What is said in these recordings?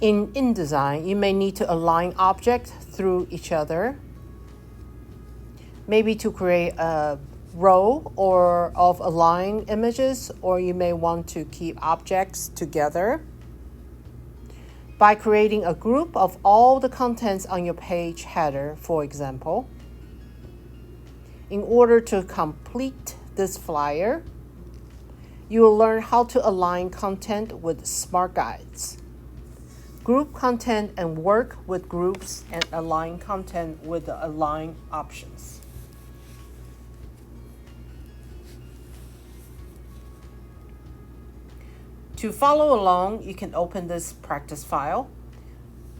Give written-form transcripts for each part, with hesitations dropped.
In InDesign, you may need to align objects through each other, maybe to create a row or of aligned images, or you may want to keep objects together by creating a group of all the contents on your page header, for example. In order to complete this flyer, you will learn how to align content with smart guides, group content and work with groups, and align content with the align options. To follow along, you can open this practice file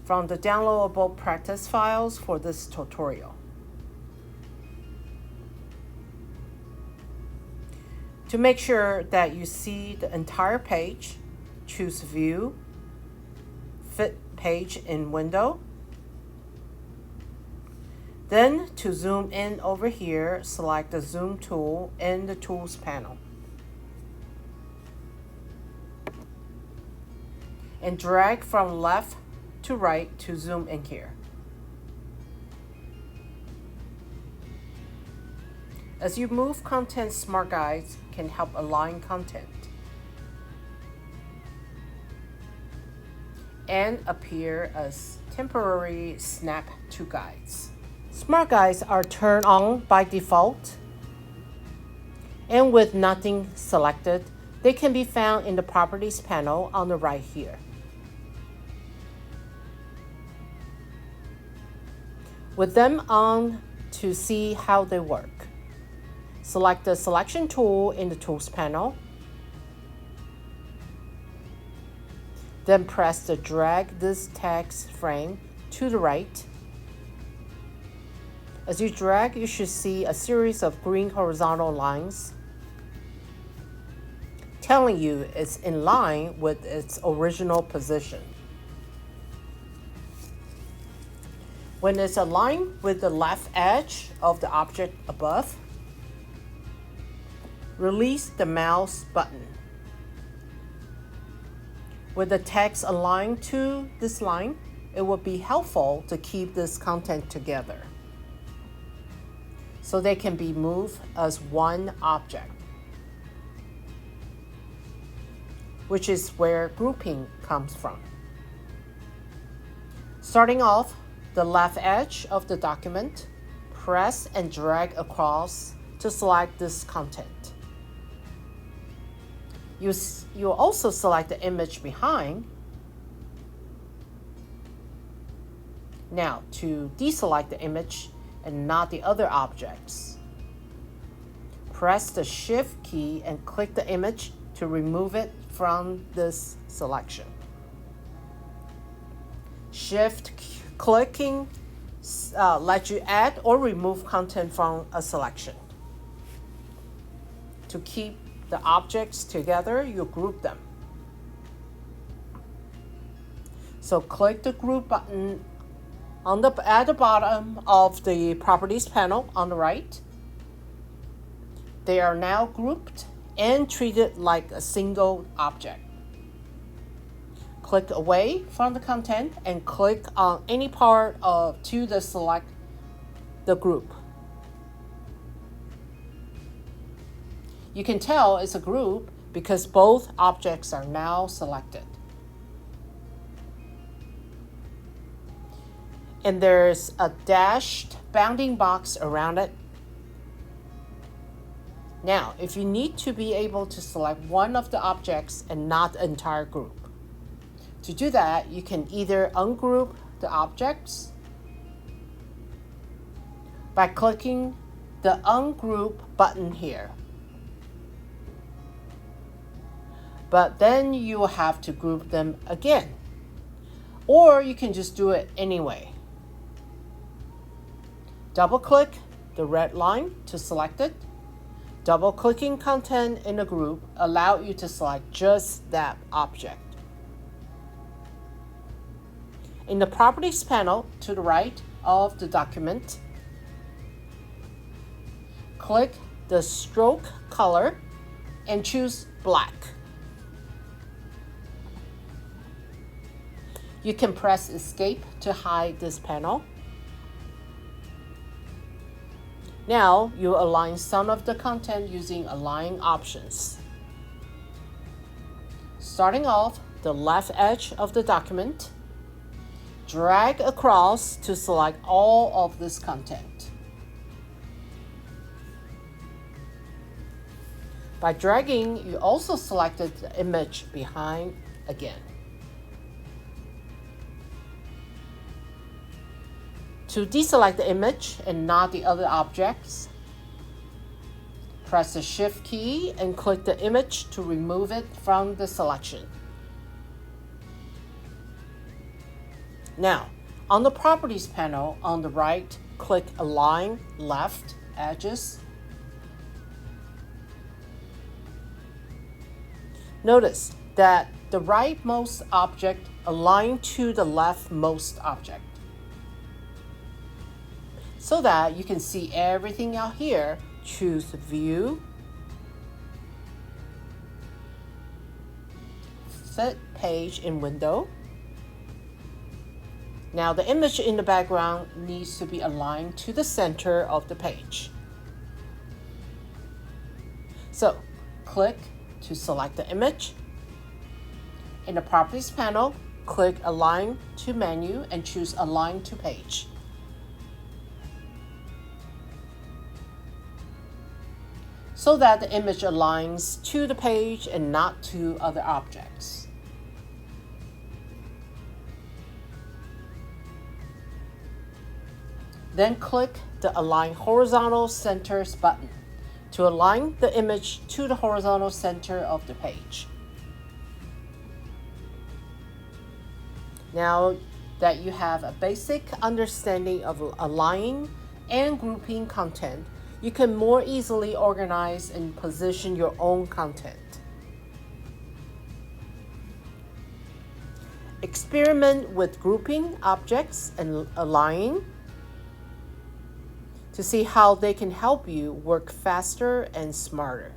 from the downloadable practice files for this tutorial. To make sure that you see the entire page, choose View, Fit Page in Window. Then to zoom in over here, select the Zoom tool in the Tools panel. And drag from left to right to zoom in here. As you move content, smart guides can help align content and appear as temporary snap to guides. Smart guides are turned on by default, and with nothing selected, they can be found in the Properties panel on the right here. With them on, to see how they work, select the Selection tool in the Tools panel. Then press the Drag this text frame to the right. As you drag, you should see a series of green horizontal lines telling you it's in line with its original position. When it's aligned with the left edge of the object above, release the mouse button. With the text aligned to this line, it would be helpful to keep this content together so they can be moved as one object, which is where grouping comes from. Starting off the left edge of the document, press and drag across to select this content. You'll also select the image behind. Now, to deselect the image and not the other objects, press the Shift key and click the image to remove it from this selection. Shift clicking lets you add or remove content from a selection. To keep the objects together, you group them. So click the Group button at the bottom of the Properties panel on the right. They are now grouped and treated like a single object. Click away from the content and click on any part to select the group. You can tell it's a group because both objects are now selected. And there's a dashed bounding box around it. Now, if you need to be able to select one of the objects and not the entire group, to do that, you can either ungroup the objects by clicking the Ungroup button here. But then you will have to group them again. Or you can just do it anyway. Double-click the red line to select it. Double-clicking content in a group allows you to select just that object. In the Properties panel to the right of the document, click the stroke color and choose black. You can press Escape to hide this panel. Now you align some of the content using Align options. Starting off the left edge of the document, drag across to select all of this content. By dragging, you also selected the image behind again. To deselect the image and not the other objects, press the Shift key and click the image to remove it from the selection. Now, on the Properties panel on the right, click Align Left Edges. Notice that the rightmost object aligns to the leftmost object, so that you can see everything out here. Choose View, Fit Page in Window. Now the image in the background needs to be aligned to the center of the page. So click to select the image. In the Properties panel, click Align to Menu and choose Align to Page. So that the image aligns to the page and not to other objects. Then click the Align Horizontal Centers button to align the image to the horizontal center of the page. Now that you have a basic understanding of aligning and grouping content, you can more easily organize and position your own content. Experiment with grouping objects and aligning to see how they can help you work faster and smarter.